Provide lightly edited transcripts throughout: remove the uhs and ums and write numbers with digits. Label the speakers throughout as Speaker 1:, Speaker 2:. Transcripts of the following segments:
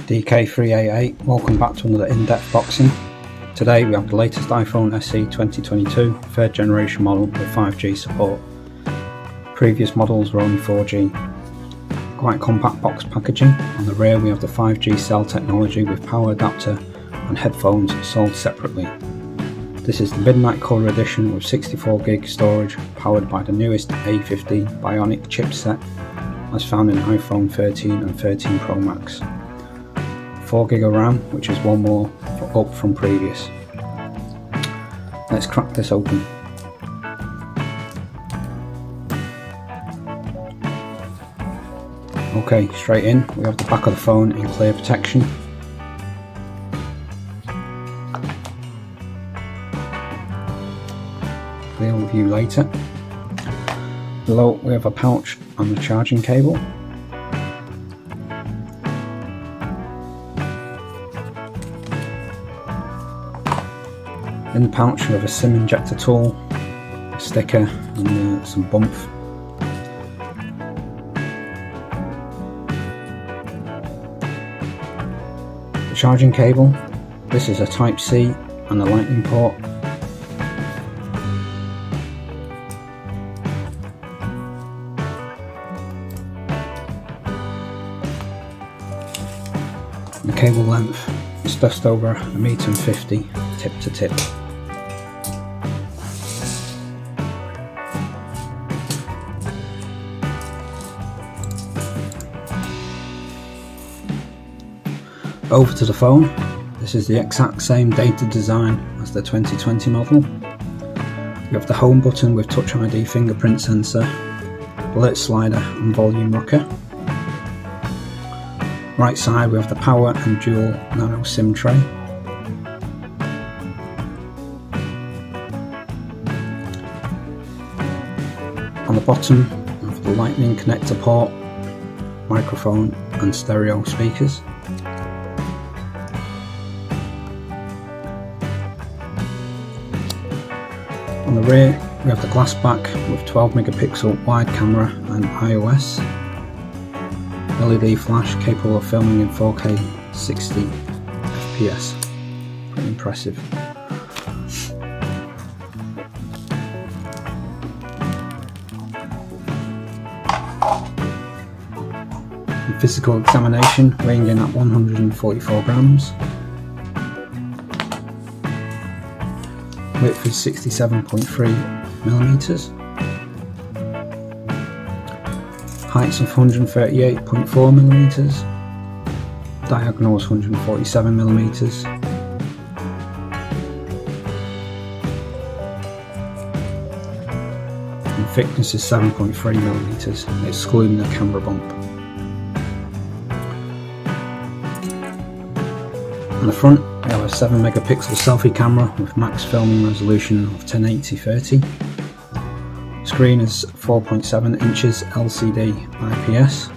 Speaker 1: DK388, welcome back to another in-depth boxing. Today we have the latest iPhone SE 2022 third generation model with 5G support. Previous models were only 4G. Quite compact box packaging. On the rear we have the 5G cell technology with power adapter and headphones sold separately. This is the Midnight Color edition with 64GB storage powered by the newest A50 Bionic chipset as found in iPhone 13 and 13 Pro Max. 4GB of RAM, which is one more up from previous. Let's crack this open. Okay, straight in, we have the back of the phone in clear protection. Clear review later. Below we have a pouch and the charging cable. In the pouch we have a SIM injector tool, a sticker and some bump. The charging cable, this is a Type-C and a lightning port. The cable length is just over 1.50 m tip to tip. Over to the phone. This is the exact same dated design as the 2020 model. You have the home button with Touch ID fingerprint sensor, alert slider and volume rocker. Right side we have the power and dual nano SIM tray. On the bottom we have the lightning connector port, microphone and stereo speakers. On the rear we have the glass back with 12MP wide camera and iOS. LED flash capable of filming in 4K 60 FPS. Pretty impressive. In physical examination, weighing in at 144 grams. Width is 67.3mm. Heights of 138.4mm. Diagonal is 147mm. And thickness is 7.3mm, excluding the camera bump. On the front we have a 7MP selfie camera with max filming resolution of 1080x30. Screen is 4.7 inches LCD IPS,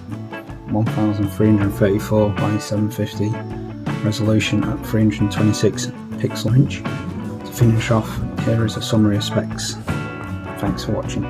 Speaker 1: 1334 by 750 resolution at 326 pixel inch. To finish off, here is a summary of specs. Thanks for watching.